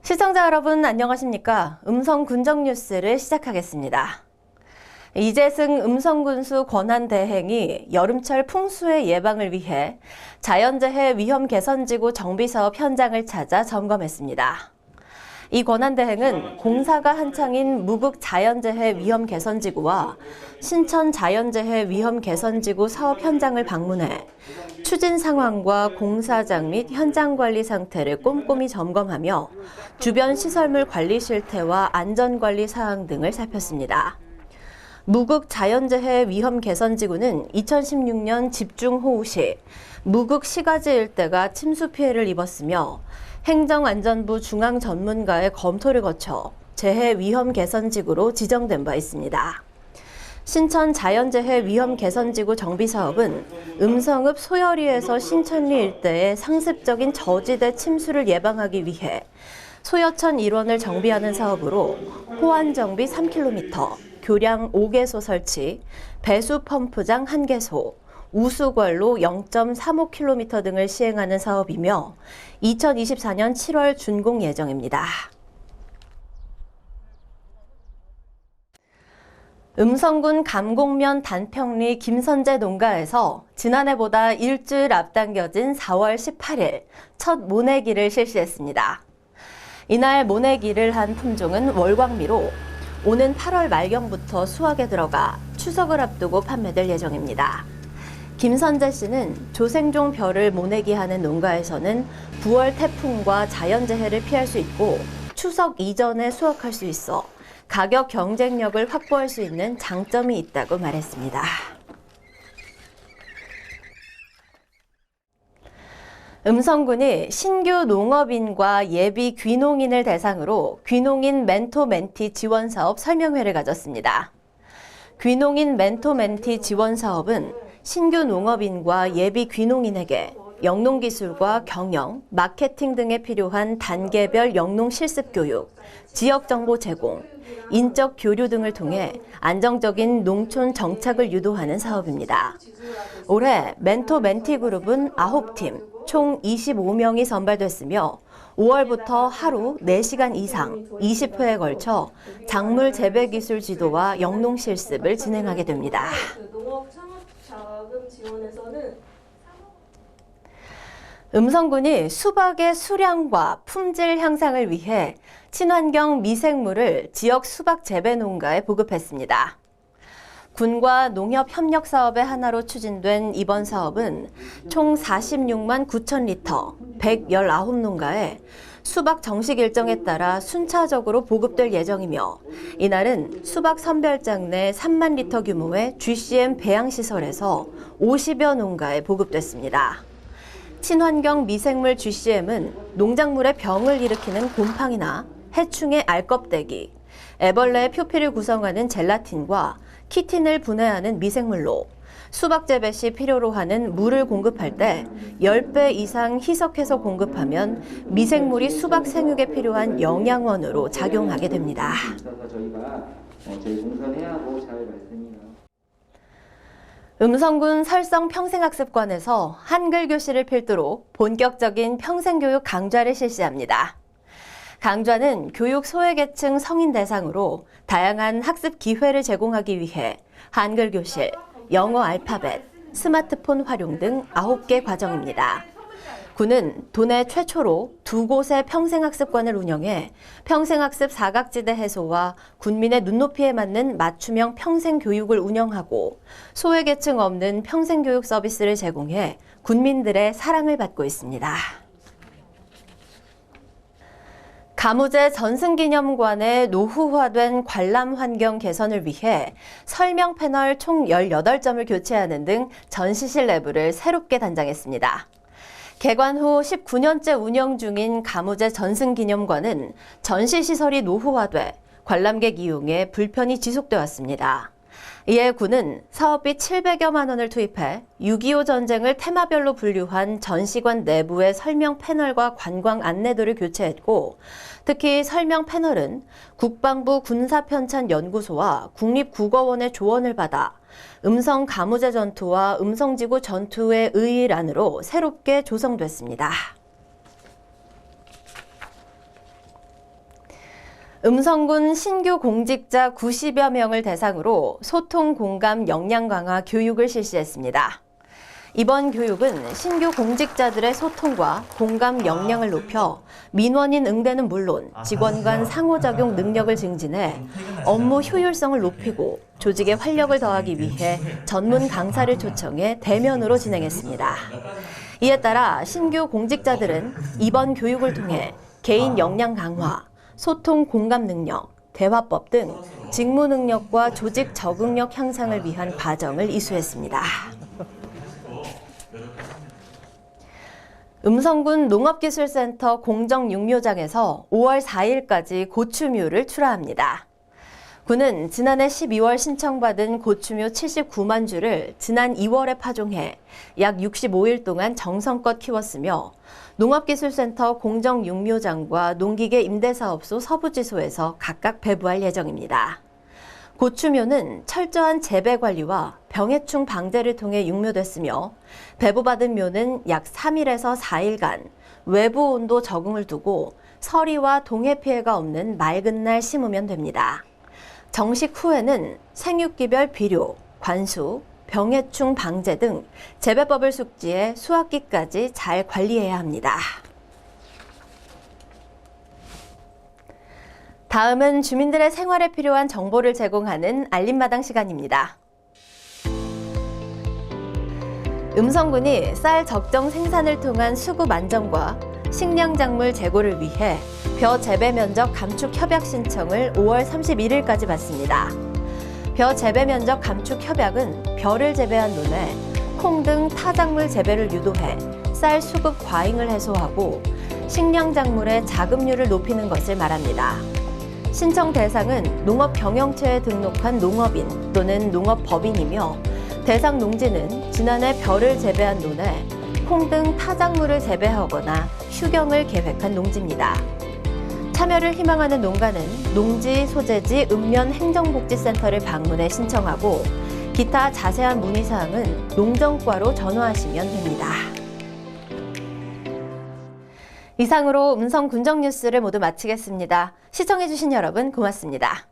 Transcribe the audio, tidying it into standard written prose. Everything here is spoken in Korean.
시청자 여러분 안녕하십니까? 음성군정 뉴스를 시작하겠습니다. 이재승 음성군수 권한대행이 여름철 풍수의 예방을 위해 자연재해 위험 개선지구 정비사업 현장을 찾아 점검했습니다. 이 권한대행은 공사가 한창인 무국 자연재해 위험 개선지구와 신천 자연재해 위험 개선지구 사업 현장을 방문해 추진 상황과 공사장 및 현장 관리 상태를 꼼꼼히 점검하며 주변 시설물 관리 실태와 안전관리 사항 등을 살폈습니다. 무국 자연재해 위험 개선지구는 2016년 집중호우 시 무국 시가지 일대가 침수 피해를 입었으며 행정안전부 중앙전문가의 검토를 거쳐 재해 위험 개선지구로 지정된 바 있습니다. 신천 자연재해 위험 개선지구 정비사업은 음성읍 소여리에서 신천리 일대의 상습적인 저지대 침수를 예방하기 위해 소여천 일원을 정비하는 사업으로 호안 정비 3km, 교량 5개소 설치, 배수 펌프장 1개소, 우수관로 0.35km 등을 시행하는 사업이며 2024년 7월 준공 예정입니다. 음성군 감곡면 단평리 김선재 농가에서 지난해보다 일주일 앞당겨진 4월 18일 첫 모내기를 실시했습니다. 이날 모내기를 한 품종은 월광미로 오는 8월 말경부터 수확에 들어가 추석을 앞두고 판매될 예정입니다. 김선재 씨는 조생종 벼를 모내기하는 농가에서는 9월 태풍과 자연재해를 피할 수 있고 추석 이전에 수확할 수 있어 가격 경쟁력을 확보할 수 있는 장점이 있다고 말했습니다. 음성군이 신규 농업인과 예비 귀농인을 대상으로 귀농인 멘토-멘티 지원 사업 설명회를 가졌습니다. 귀농인 멘토-멘티 지원 사업은 신규 농업인과 예비 귀농인에게 영농기술과 경영, 마케팅 등에 필요한 단계별 영농 실습 교육, 지역 정보 제공, 인적 교류 등을 통해 안정적인 농촌 정착을 유도하는 사업입니다. 올해 멘토-멘티 그룹은 9팀, 총 25명이 선발됐으며 5월부터 하루 4시간 이상 20회에 걸쳐 작물 재배 기술 지도와 영농 실습을 진행하게 됩니다. 음성군이 수박의 수량과 품질 향상을 위해 친환경 미생물을 지역 수박 재배 농가에 보급했습니다. 군과 농협 협력 사업의 하나로 추진된 이번 사업은 총 46만 9천 리터, 119농가에 수박 정식 일정에 따라 순차적으로 보급될 예정이며 이날은 수박 선별장 내 3만 리터 규모의 GCM 배양시설에서 50여 농가에 보급됐습니다. 친환경 미생물 GCM은 농작물에 병을 일으키는 곰팡이나 해충의 알껍데기, 애벌레의 표피를 구성하는 젤라틴과 키틴을 분해하는 미생물로 수박 재배 시 필요로 하는 물을 공급할 때 10배 이상 희석해서 공급하면 미생물이 수박 생육에 필요한 영양원으로 작용하게 됩니다. 음성군 설성 평생학습관에서 한글 교실을 필두로 본격적인 평생교육 강좌를 실시합니다. 강좌는 교육 소외계층 성인 대상으로 다양한 학습 기회를 제공하기 위해 한글 교실, 영어 알파벳, 스마트폰 활용 등 9개 과정입니다. 군은 도내 최초로 2곳의 평생학습관을 운영해 평생학습 사각지대 해소와 군민의 눈높이에 맞는 맞춤형 평생교육을 운영하고 소외계층 없는 평생교육 서비스를 제공해 군민들의 사랑을 받고 있습니다. 가무제 전승기념관의 노후화된 관람 환경 개선을 위해 설명 패널 총 18점을 교체하는 등 전시실 내부를 새롭게 단장했습니다. 개관 후 19년째 운영 중인 가무제 전승기념관은 전시시설이 노후화돼 관람객 이용에 불편이 지속돼 왔습니다. 이에 군은 사업비 700여만 원을 투입해 6.25 전쟁을 테마별로 분류한 전시관 내부의 설명 패널과 관광 안내도를 교체했고 특히 설명 패널은 국방부 군사편찬연구소와 국립국어원의 조언을 받아 음성 가무제 전투와 음성지구 전투의 의의란으로 새롭게 조성됐습니다. 음성군 신규 공직자 90여 명을 대상으로 소통, 공감, 역량 강화 교육을 실시했습니다. 이번 교육은 신규 공직자들의 소통과 공감 역량을 높여 민원인 응대는 물론 직원 간 상호작용 능력을 증진해 업무 효율성을 높이고 조직의 활력을 더하기 위해 전문 강사를 초청해 대면으로 진행했습니다. 이에 따라 신규 공직자들은 이번 교육을 통해 개인 역량 강화, 소통 공감 능력, 대화법 등 직무 능력과 조직 적응력 향상을 위한 과정을 이수했습니다. 음성군 농업기술센터 공정육묘장에서 5월 4일까지 고추묘를 출하합니다. 군은 지난해 12월 신청받은 고추묘 79만 주를 지난 2월에 파종해 약 65일 동안 정성껏 키웠으며 농업기술센터 공정육묘장과 농기계 임대사업소 서부지소에서 각각 배부할 예정입니다. 고추묘는 철저한 재배 관리와 병해충 방제를 통해 육묘됐으며 배부받은 묘는 약 3일에서 4일간 외부 온도 적응을 두고 서리와 동해 피해가 없는 맑은 날 심으면 됩니다. 정식 후에는 생육기별 비료, 관수, 병해충 방제 등 재배법을 숙지해 수확기까지 잘 관리해야 합니다. 다음은 주민들의 생활에 필요한 정보를 제공하는 알림마당 시간입니다. 음성군이 쌀 적정 생산을 통한 수급 안정과 식량작물 재고를 위해 벼 재배 면적 감축 협약 신청을 5월 31일까지 받습니다. 벼 재배 면적 감축 협약은 벼를 재배한 논에 콩 등 타작물 재배를 유도해 쌀 수급 과잉을 해소하고 식량작물의 자급률을 높이는 것을 말합니다. 신청 대상은 농업경영처에 등록한 농업인 또는 농업법인이며 대상 농지는 지난해 벼를 재배한 논에 콩 등 타작물을 재배하거나 휴경을 계획한 농지입니다. 참여를 희망하는 농가는 농지 소재지 읍면 행정복지센터를 방문해 신청하고 기타 자세한 문의사항은 농정과로 전화하시면 됩니다. 이상으로 음성 군정 뉴스를 모두 마치겠습니다. 시청해주신 여러분 고맙습니다.